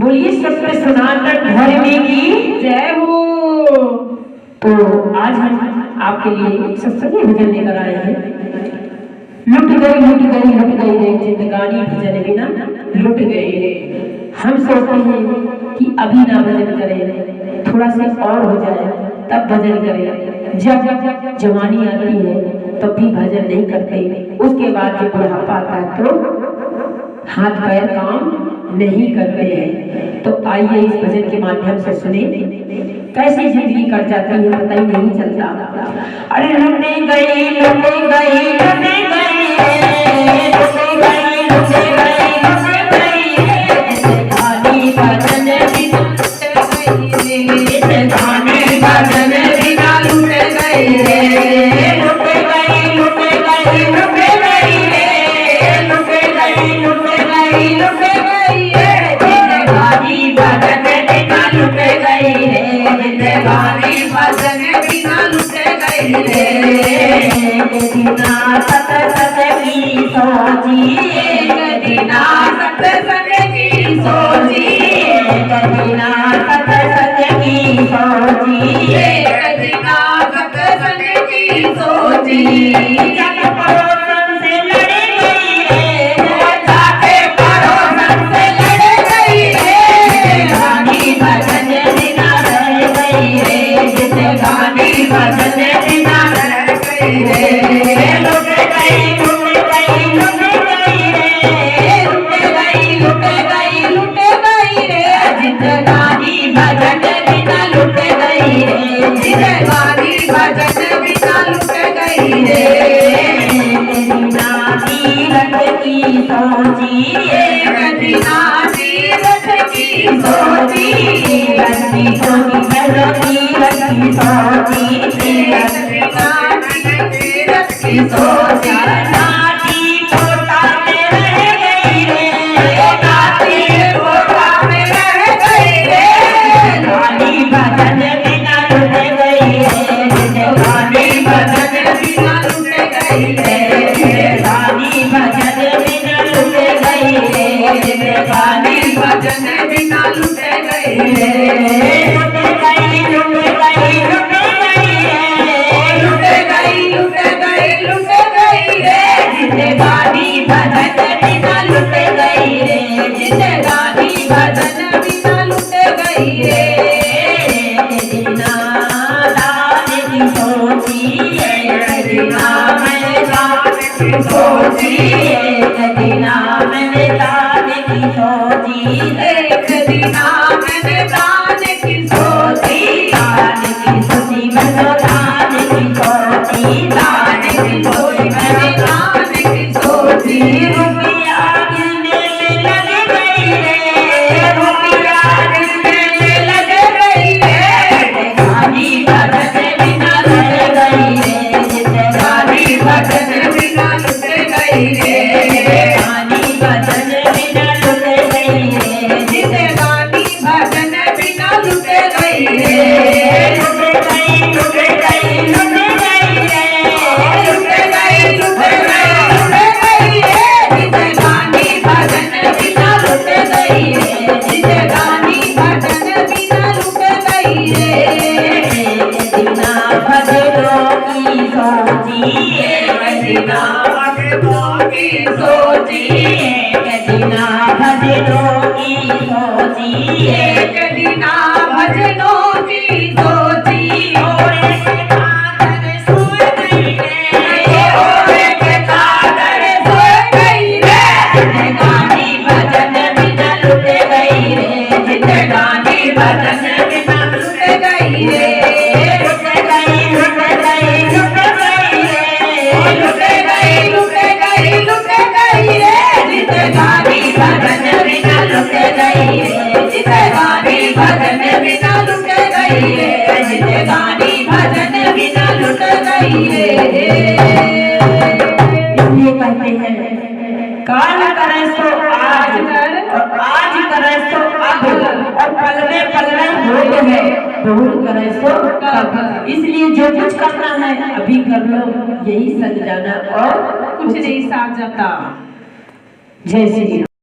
बोलिए सत्य सनातन धर्म की जय हो। तो आज हम आपके लिए सत्संगी भजन लेकर आए हैं। लुट गई रे जिंदगानी भजन बिना लुट गई रे। हम सोचते हैं कि अभी ना भजन करें, थोड़ा सा और हो जाए तब भजन करें। जब जवानी आती है तब भी भजन नहीं करते, उसके बाद जब बुढ़ापा आता है तो हाथ पैर काम नहीं करते हैं। तो आइए इस भजन के माध्यम से सुने कैसी जिंदगी कट जाती है पता ही नहीं चलता। अरे लुटे गई लुटे गई लुटे गई लुटे गई लुटे गई लुटे गई गानी भजन बिना लुटे गई रे। लुटे गई लुटे गई लुटे गई रे। लुटे गई लुटे गई लुटे गई रे। जिंदगानी भजन बिना लुटे गई रे। जिंदगानी भजन बिना लुटे गई रे। दिना सत सत की सोची दिना सत सत की सोची दिना सत सत की सोची दिना सत सत की सोची। जग पड़ोसन से लड़ गई रे, जाके पड़ोसन से लड़ गई रे। गानी भजन बिना रह गई रे। जिंदगानी भजन बिना रह गई रे। लुट गई लुट गई लुट गई रे। लुट गई लुट गई लुट गई रे। जिंदगानी भजन बिना लुट गई रे। जिंदगानी भजन बिना लुट गई रे। दिना तीरथ की सोची दिना तीरथ की सोची गंदी सोची चलो तीरथ की सोची दिना तीरथ की सोची। नाती पोता में रह गई रे। नाती पोता में रह गई रे। गानी भजन बिना लुट गई रे। गानी भजन बिना लुट गई रे। गानी भजन बिना लुट गई रे। गानी भजन बिना लुट गई रे। लुट गई लुट गई लुट गई रे। लुट गई लुट गई लुट गई रे। जिंदगानी भजन बिना लुट गई रे। जिंदगानी भजन बिना लुट गई रे। दिना दान की सोची दिना मैंने दान की सोची दिना मैंने दान की सोची दिना मैंने दान की सोची। दान की सोची मैंने दान की सोची दान की सोची मैंने दान की सोची। रुपया गिनने में लग गई रे। रुपया गिनने में लग गई रे। गानी भजन बिना लुट गई रे। गानी भजन बिना लुट गई रे। गानी भजन बिना लुट गई रे। गानी भजन बिना लुट गई रे। लुट गई लुट गई लुट गई रे। लुट गई लुट गई लुट गई रे। गानी भजन बिना लुट गई रे। गानी भजन बिना लुट गई रे। दिना भजनों की सोची दिना भजनों की सोची दिना भजनों की सोची दिना भजनों की सोची। ओरे के चादर सोए गई रे। ओरे के चादर सोए गई रे। गानी भजन बिना लुट गई रे। जिंदगानी भजन बिना लुट गई रे। लुट गई लुट गई लुट गई रे। लुट गई लुट गई लुट गई रे। जिंदगानी भजन बिना लुट गई रे। जिंदगानी भजन बिना लुट गई रे। जिंदगानी भजन बिना लुट गई रे। इसलिए कहते हैं काल करे सो आज और आज करे सो अब और पल में हो है बहुत करे सो कब। इसलिए जो कुछ करना है अभी कर लो, यही सच जाना और कुछ नहीं साथ जाता। जय श्री राम।